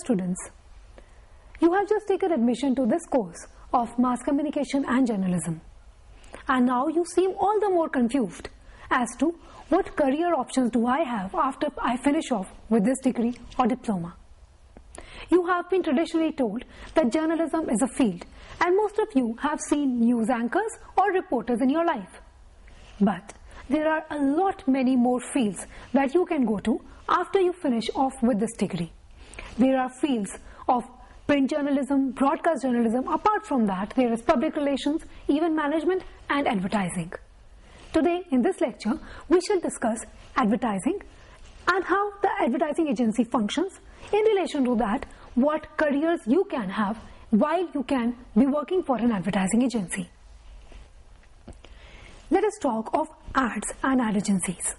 students. You have just taken admission to this course of Mass Communication and Journalism. And now you seem all the more confused as to what career options do I have after I finish off with this degree or diploma. You have been traditionally told that journalism is a field, and most of you have seen news anchors or reporters in your life. But there are a lot many more fields that you can go to after you finish off with this degree. There are fields of print journalism, broadcast journalism. Apart from that, there is public relations, event management and advertising. Today in this lecture, we shall discuss advertising and how the advertising agency functions. In relation to that, what careers you can have while you can be working for an advertising agency. Let us talk of ads and ad agencies.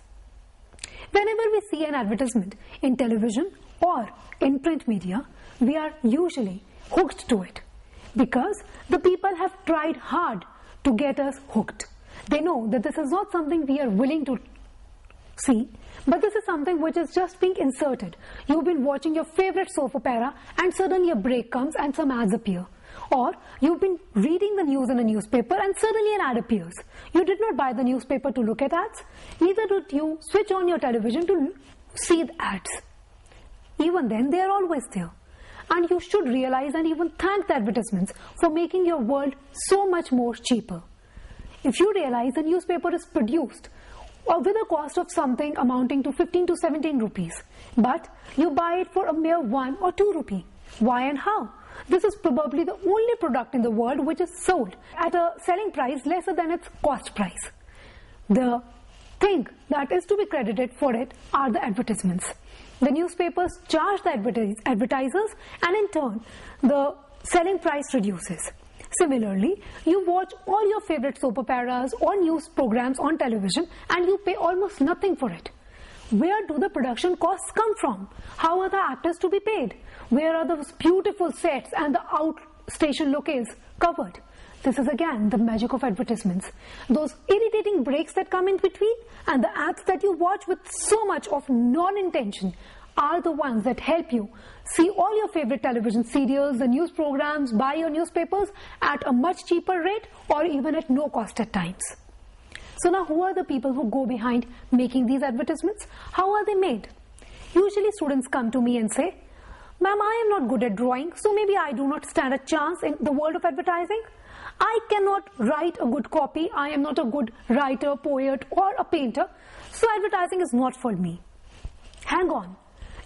Whenever we see an advertisement in television or in print media, we are usually hooked to it because the people have tried hard to get us hooked. They know that this is not something we are willing to see, but this is something which is just being inserted. You've been watching your favorite soap opera and suddenly a break comes and some ads appear. Or you've been reading the news in a newspaper and suddenly an ad appears. You did not buy the newspaper to look at ads, neither did you switch on your television to see the ads. Even then, they are always there. And you should realize and even thank the advertisements for making your world so much more cheaper. If you realize a newspaper is produced with a cost of something amounting to 15 to 17 rupees, but you buy it for a mere 1 or 2 rupee. Why and how? This is probably the only product in the world which is sold at a selling price lesser than its cost price. The thing that is to be credited for it are the advertisements. The newspapers charge the advertisers, and in turn the selling price reduces. Similarly, you watch all your favorite soap operas or news programs on television and you pay almost nothing for it. Where do the production costs come from? How are the actors to be paid? Where are those beautiful sets and the outstation locales covered? This is again the magic of advertisements. Those irritating breaks that come in between and the ads that you watch with so much of non-intention are the ones that help you see all your favorite television serials, the news programs, buy your newspapers at a much cheaper rate or even at no cost at times. So now who are the people who go behind making these advertisements? How are they made? Usually students come to me and say, "Ma'am, I am not good at drawing, so maybe I do not stand a chance in the world of advertising. I cannot write a good copy, I am not a good writer, poet or a painter, so advertising is not for me." Hang on.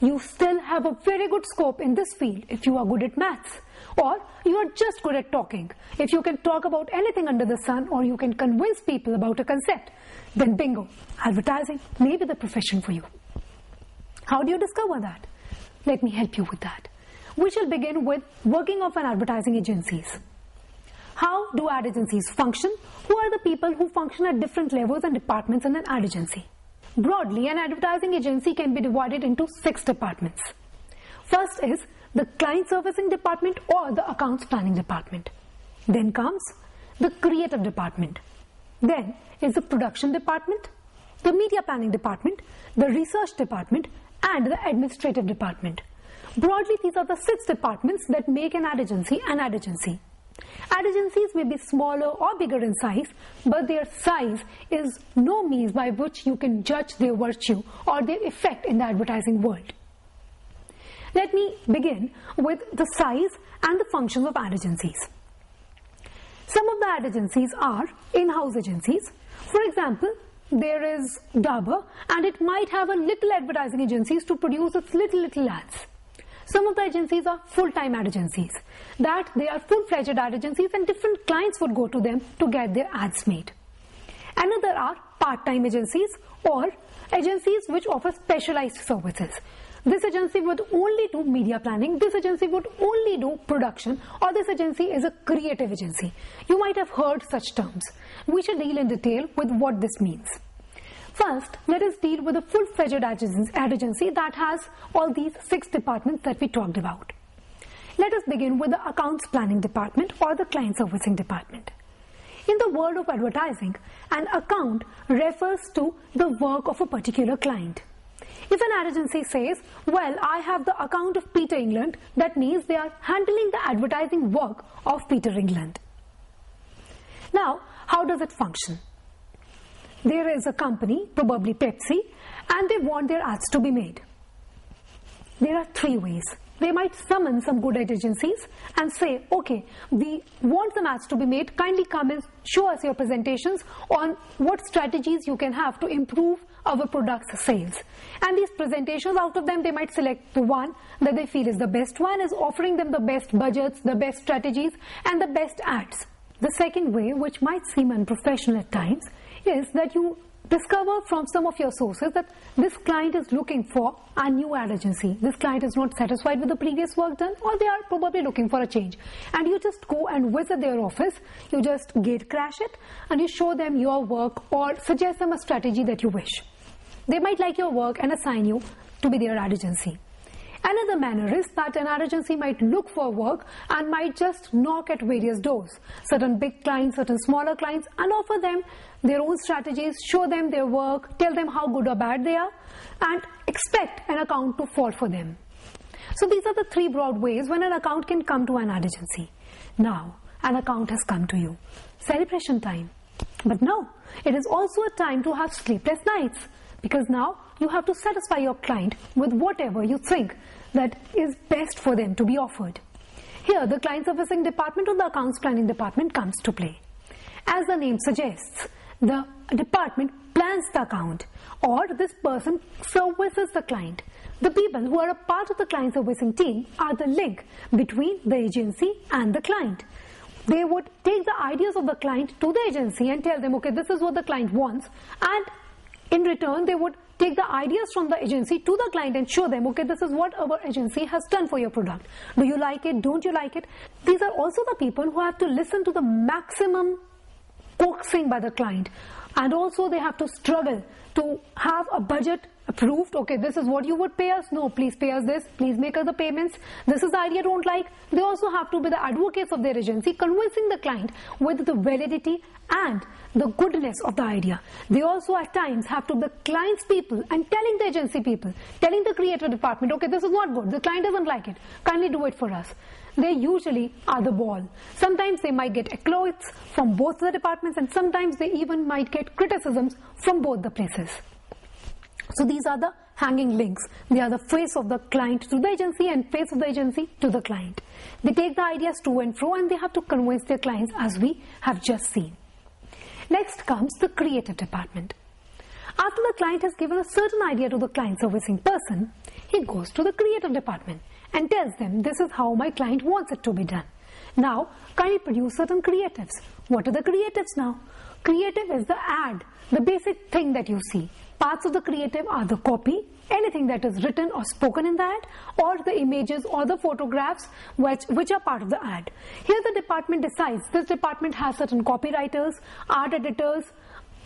You still have a very good scope in this field if you are good at maths, or you are just good at talking. If you can talk about anything under the sun, or you can convince people about a concept, then bingo, advertising may be the profession for you. How do you discover that? Let me help you with that. We shall begin with working of an advertising agencies. How do ad agencies function? Who are the people who function at different levels and departments in an ad agency? Broadly, an advertising agency can be divided into 6 departments. First is the client servicing department or the accounts planning department. Then comes the creative department. Then is the production department, the media planning department, the research department and the administrative department. Broadly, these are the 6 departments that make an ad agency an ad agency. Ad agencies may be smaller or bigger in size, but their size is no means by which you can judge their virtue or their effect in the advertising world. Let me begin with the size and the functions of ad agencies. Some of the ad agencies are in-house agencies. For example, there is Dabur and it might have a little advertising agencies to produce its little ads. Some of the agencies are full-time ad agencies, that they are full-fledged ad agencies and different clients would go to them to get their ads made. Another are part-time agencies or agencies which offer specialized services. This agency would only do media planning, this agency would only do production, or this agency is a creative agency. You might have heard such terms. We shall deal in detail with what this means. First, let us deal with a full-fledged ad agency that has all these 6 departments that we talked about. Let us begin with the accounts planning department or the client servicing department. In the world of advertising, an account refers to the work of a particular client. If an ad agency says, well, I have the account of Peter England, that means they are handling the advertising work of Peter England. Now, how does it function? There is a company, probably Pepsi, and they want their ads to be made. There are three ways. They might summon some good ad agencies and say, okay, we want some ads to be made, kindly come and show us your presentations on what strategies you can have to improve our product's sales. And these presentations, out of them they might select the one that they feel is the best one, is offering them the best budgets, the best strategies and the best ads. The second way, which might seem unprofessional at times, is that you discover from some of your sources that this client is looking for a new ad agency. This client is not satisfied with the previous work done, or they are probably looking for a change. And you just go and visit their office, you just gate crash it, and you show them your work or suggest them a strategy that you wish. They might like your work and assign you to be their ad agency. Another manner is that an ad agency might look for work and might just knock at various doors, certain big clients, certain smaller clients, and offer them their own strategies, show them their work, tell them how good or bad they are, and expect an account to fall for them. So these are the three broad ways when an account can come to an ad agency. Now, an account has come to you. Celebration time. But no, it is also a time to have sleepless nights, because now you have to satisfy your client with whatever you think that is best for them to be offered. Here, the client servicing department or the accounts planning department comes to play. As the name suggests, the department plans the account, or this person services the client. The people who are a part of the client servicing team are the link between the agency and the client. They would take the ideas of the client to the agency and tell them, okay, this is what the client wants, and in return, they would take the ideas from the agency to the client and show them, okay, this is what our agency has done for your product. Do you like it? Don't you like it? These are also the people who have to listen to the maximum coaxing by the client. And also they have to struggle to have a budget approved. Okay, this is what you would pay us. No, please pay us this. Please make us the payments. This is the idea I don't like. They also have to be the advocates of their agency, convincing the client with the validity and the goodness of the idea. They also at times have to be the client's people and telling the agency people, telling the creative department, okay, this is not good. The client doesn't like it. Kindly do it for us. They usually are the ball. Sometimes they might get accolades from both the departments, and sometimes they even might get criticisms from both the places. So these are the hanging links. They are the face of the client to the agency and face of the agency to the client. They take the ideas to and fro, and they have to convince their clients, as we have just seen. Next comes the creative department. After the client has given a certain idea to the client servicing person, he goes to the creative department and tells them, this is how my client wants it to be done. Now, kindly produce certain creatives. What are the creatives now? Creative is the ad, the basic thing that you see. Parts of the creative are the copy, anything that is written or spoken in the ad, or the images or the photographs which are part of the ad. Here the department decides. This department has certain copywriters, art editors,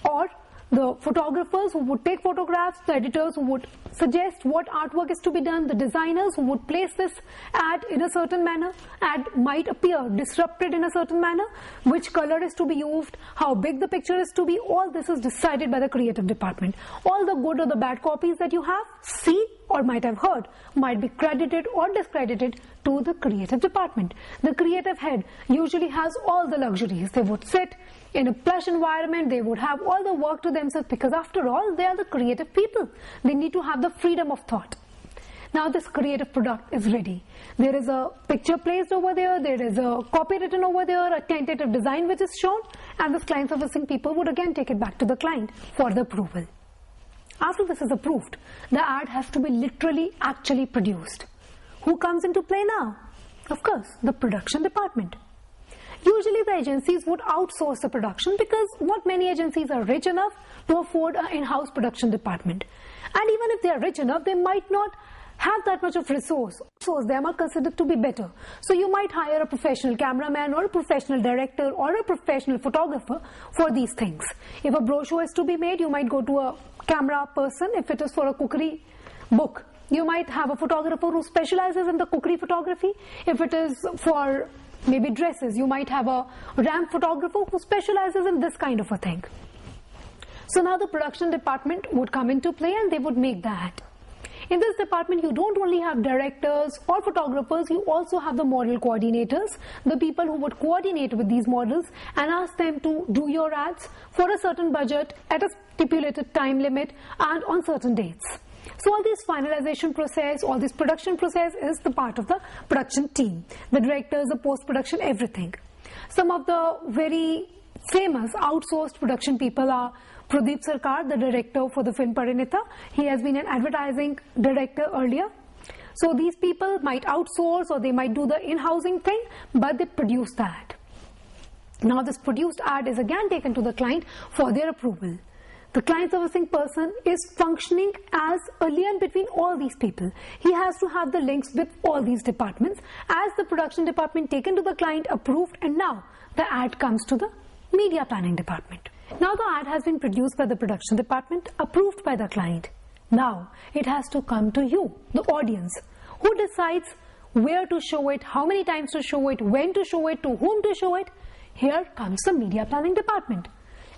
or the photographers who would take photographs, the editors who would suggest what artwork is to be done, the designers who would place this ad in a certain manner. Ad might appear disrupted in a certain manner, which color is to be used, how big the picture is to be. All this is decided by the creative department. All the good or the bad copies that you have seen or might have heard might be credited or discredited to the creative department. The creative head usually has all the luxuries. They would sit in a plush environment, they would have all the work to themselves, because after all, they are the creative people. They need to have the freedom of thought. Now this creative product is ready. There is a picture placed over there, there is a copy written over there, a tentative design which is shown, and this client servicing people would again take it back to the client for the approval. After this is approved, the ad has to be literally actually produced. Who comes into play now? Of course, the production department. Usually the agencies would outsource the production, because not many agencies are rich enough to afford an in-house production department. And even if they are rich enough, they might not have that much of resource. So them are considered to be better. So you might hire a professional cameraman or a professional director or a professional photographer for these things. If a brochure is to be made, you might go to a camera person. If it is for a cookery book, you might have a photographer who specializes in the cookery photography. If it is for maybe dresses, you might have a ramp photographer who specializes in this kind of a thing. So now the production department would come into play and they would make the ad. In this department, you don't only have directors or photographers, you also have the model coordinators, the people who would coordinate with these models and ask them to do your ads for a certain budget at a stipulated time limit and on certain dates. So all this finalization process, all this production process is the part of the production team. The directors, the post-production, everything. Some of the very famous outsourced production people are Pradeep Sarkar, the director for the film Parinita. He has been an advertising director earlier. So these people might outsource or they might do the in-housing thing, but they produce the ad. Now this produced ad is again taken to the client for their approval. The client servicing person is functioning as a lien between all these people. He has to have the links with all these departments. As the production department taken to the client, approved, and now the ad comes to the media planning department. Now the ad has been produced by the production department, approved by the client. Now it has to come to you, the audience, who decides where to show it, how many times to show it, when to show it, to whom to show it. Here comes the media planning department.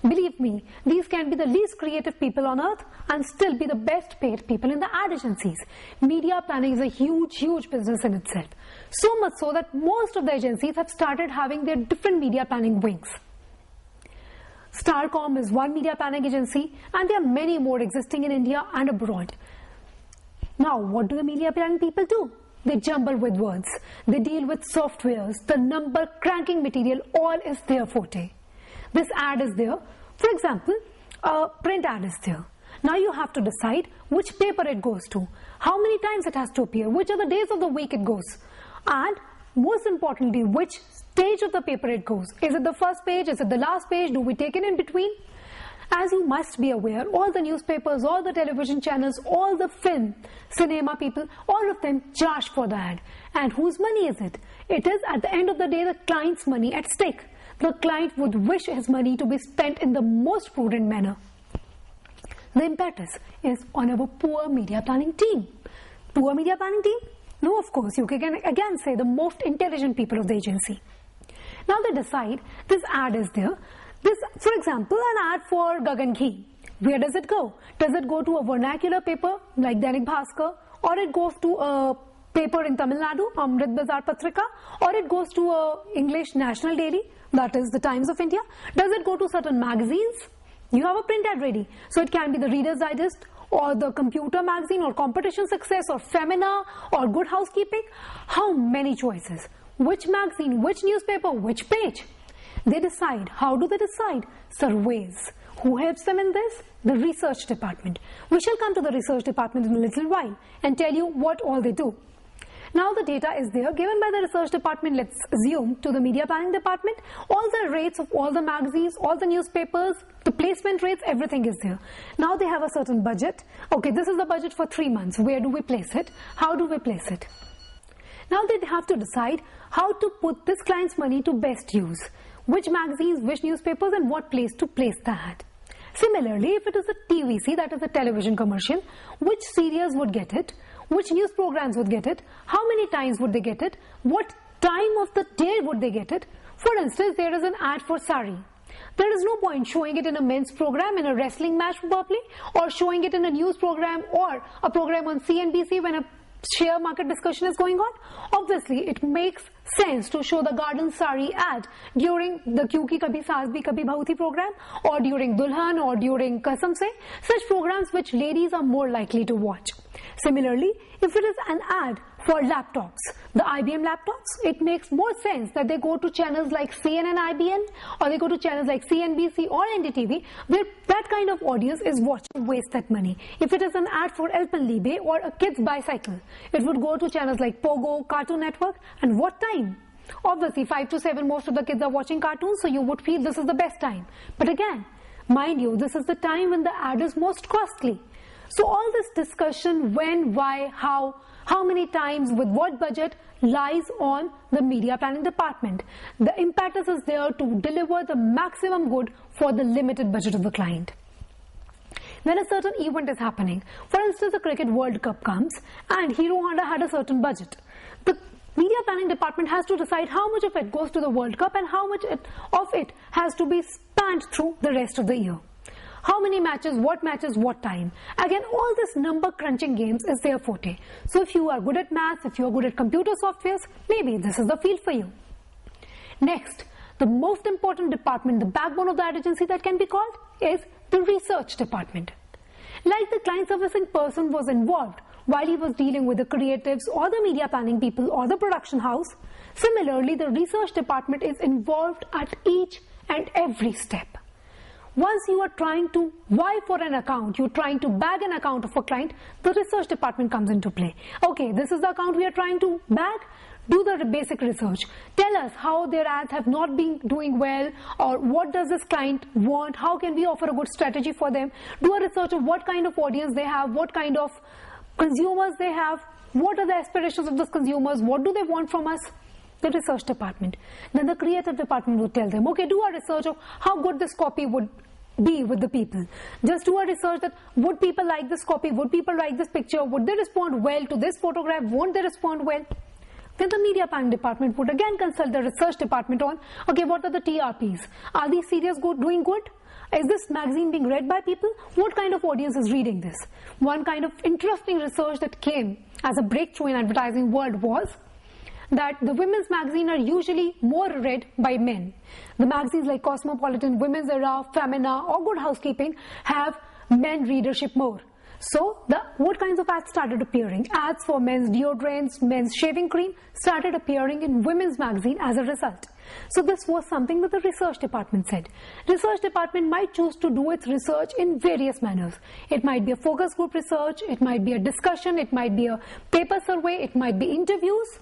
Believe me, these can be the least creative people on earth and still be the best paid people in the ad agencies. Media planning is a huge business in itself. So much so that most of the agencies have started having their different media planning wings. Starcom is one media planning agency and there are many more existing in India and abroad. Now, what do the media planning people do? They jumble with words. They deal with softwares. The number cranking material, all is their forte. This ad is there. For example, a print ad is there. Now you have to decide which paper it goes to, how many times it has to appear, which are the days of the week it goes, and most importantly, which stage of the paper it goes. Is it the first page? Is it the last page? Do we take it in between? As you must be aware, all the newspapers, all the television channels, all the film, cinema people, all of them charge for the ad. And whose money is it? It is at the end of the day the client's money at stake. The client would wish his money to be spent in the most prudent manner. The impetus is on our poor media planning team. Poor media planning team? No, of course, you can again say the most intelligent people of the agency. Now they decide this ad is there. This, for example, an ad for Gagan Ghee. Where does it go? Does it go to a vernacular paper like Dainik Bhaskar, or it goes to a paper in Tamil Nadu, Amrit Bazar Patrika, or it goes to a English national daily, that is the Times of India? Does it go to certain magazines? You have a print ad ready. So it can be the Reader's Digest or the Computer Magazine or Competition Success or Femina or Good Housekeeping. How many choices? Which magazine, which newspaper, which page? They decide. How do they decide? Surveys. Who helps them in this? The research department. We shall come to the research department in a little while and tell you what all they do. Now the data is there given by the research department, let's assume, to the media planning department. All the rates of all the magazines, all the newspapers, the placement rates, everything is there. Now they have a certain budget. Okay, this is the budget for 3 months. Where do we place it? How do we place it? Now they have to decide how to put this client's money to best use. Which magazines, which newspapers, and what place to place the ad. Similarly, if it is a TVC, that is a television commercial, which serials would get it? Which news programs would get it? How many times would they get it? What time of the day would they get it? For instance, there is an ad for sari. There is no point showing it in a men's program, in a wrestling match probably, or showing it in a news program or a program on CNBC when a share market discussion is going on. Obviously, it makes sense to show the garden sari ad during the Kyunki Kabhi Saas Bhi Kabhi Bahu Thi program, or during Dulhan, or during Kasam Se, such programs which ladies are more likely to watch. Similarly, if it is an ad for laptops, the IBM laptops, it makes more sense that they go to channels like CNN IBN, or they go to channels like CNBC or NDTV, where that kind of audience is watching. Waste that money. If it is an ad for Alpenliebe or a kid's bicycle, it would go to channels like Pogo, Cartoon Network, and what time? Obviously 5 to 7 most of the kids are watching cartoons, so you would feel this is the best time. But again, mind you, this is the time when the ad is most costly. So all this discussion, when, why, how many times, with what budget, lies on the media planning department. The impetus is there to deliver the maximum good for the limited budget of the client. When a certain event is happening, for instance, the Cricket World Cup comes and Hero Honda had a certain budget. The media planning department has to decide how much of it goes to the World Cup and how much of it has to be spanned through the rest of the year. how many matches, what time. Again, all this number crunching games is their forte. So if you are good at maths, if you are good at computer softwares, maybe this is the field for you. Next, the most important department, the backbone of the ad agency that can be called is the research department. Like the client servicing person was involved while he was dealing with the creatives or the media planning people or the production house, similarly the research department is involved at each and every step. Once you are trying to vie for an account, you're trying to bag an account of a client, the research department comes into play. Okay, this is the account we are trying to bag. Do the basic research. Tell us how their ads have not been doing well, or what does this client want, how can we offer a good strategy for them. Do a research of what kind of audience they have, what kind of consumers they have, what are the aspirations of those consumers, what do they want from us. The research department. Then the creative department would tell them, okay, do a research of how good this copy would be with the people. Just do a research that would people like this copy, would people like this picture, would they respond well to this photograph, won't they respond well. Then the media planning department would again consult the research department on, okay, what are the TRPs? Are these serials doing good? Is this magazine being read by people? What kind of audience is reading this? One kind of interesting research that came as a breakthrough in advertising world was that the women's magazines are usually more read by men. The magazines like Cosmopolitan, Women's Era, Femina or Good Housekeeping have men readership more. So what kinds of ads started appearing? Ads for men's deodorants, men's shaving cream started appearing in women's magazine as a result. So this was something that the research department said. Research department might choose to do its research in various manners. It might be a focus group research, it might be a discussion, it might be a paper survey, it might be interviews,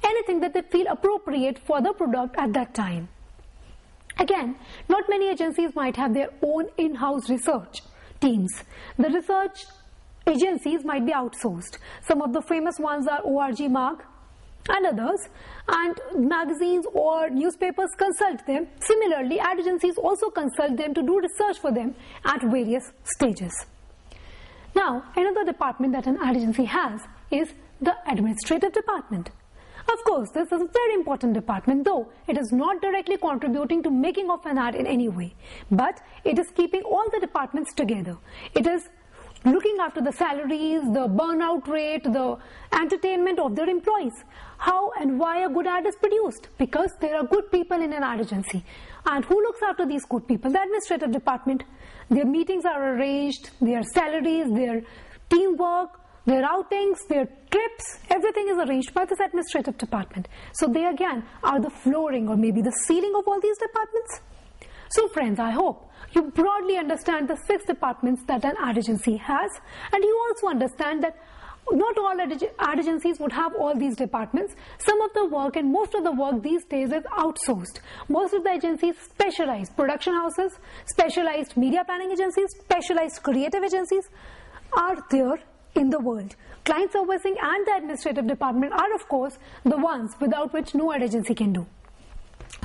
anything that they feel appropriate for the product at that time. Again, not many agencies might have their own in-house research teams. The research agencies might be outsourced. Some of the famous ones are ORG Mag and others, and magazines or newspapers consult them. Similarly, ad agencies also consult them to do research for them at various stages. Now, another department that an ad agency has is the administrative department. Of course, this is a very important department, though it is not directly contributing to making of an ad in any way, but it is keeping all the departments together. It is looking after the salaries, the burnout rate, the entertainment of their employees, how and why a good ad is produced, because there are good people in an ad agency. And who looks after these good people? The administrative department. Their meetings are arranged, their salaries, their teamwork, their outings, their trips, everything is arranged by this administrative department. So they again are the flooring or maybe the ceiling of all these departments. So friends, I hope you broadly understand the 6 departments that an ad agency has, and you also understand that not all ad agencies would have all these departments. Some of the work and most of the work these days is outsourced. Most of the agencies, specialized production houses, specialized media planning agencies, specialized creative agencies are there in the world. Client servicing and the administrative department are of course the ones without which no ad agency can do.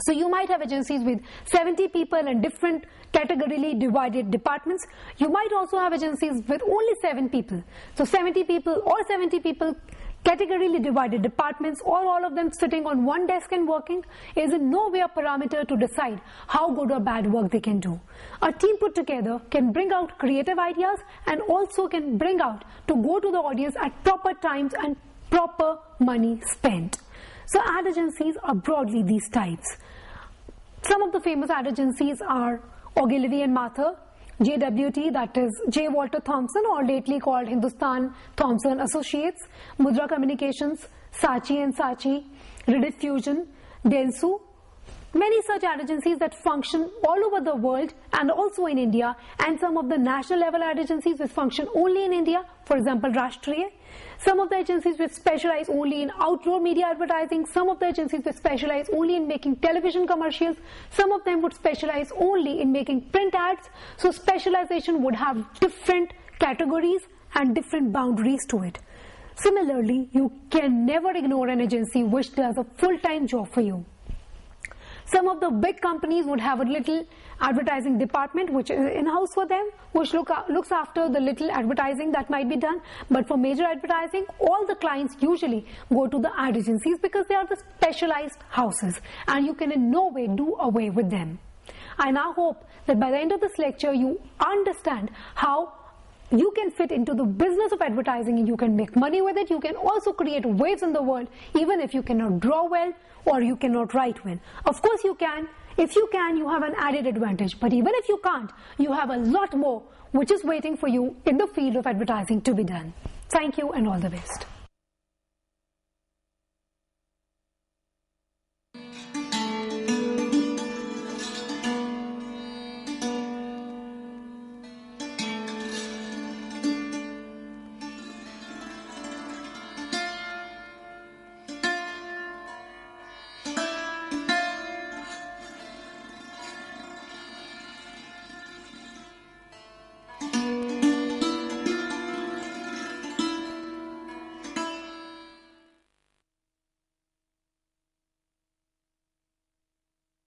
So you might have agencies with 70 people and different categorically divided departments. You might also have agencies with only 7 people. So 70 people or 70 people categorically divided departments, or all of them sitting on one desk and working, is in no way a parameter to decide how good or bad work they can do. A team put together can bring out creative ideas and also can bring out to go to the audience at proper times and proper money spent. So ad agencies are broadly these types. Some of the famous ad agencies are Ogilvy and Mather, JWT, that is J. Walter Thompson, or lately called Hindustan Thompson Associates, Mudra Communications, Saatchi and Saatchi, Rediffusion, Dentsu. Many such ad agencies that function all over the world and also in India, and some of the national level ad agencies which function only in India, for example Rashtriya. Some of the agencies which specialize only in outdoor media advertising, some of the agencies which specialize only in making television commercials, some of them would specialize only in making print ads. So specialization would have different categories and different boundaries to it. Similarly, you can never ignore an agency which does a full-time job for you. Some of the big companies would have a little advertising department which is in-house for them, which looks after the little advertising that might be done. But for major advertising, all the clients usually go to the ad agencies because they are the specialized houses and you can in no way do away with them. I now hope that by the end of this lecture you understand how you can fit into the business of advertising and you can make money with it. You can also create waves in the world even if you cannot draw well or you cannot write well. Of course you can. If you can, you have an added advantage. But even if you can't, you have a lot more which is waiting for you in the field of advertising to be done. Thank you and all the best.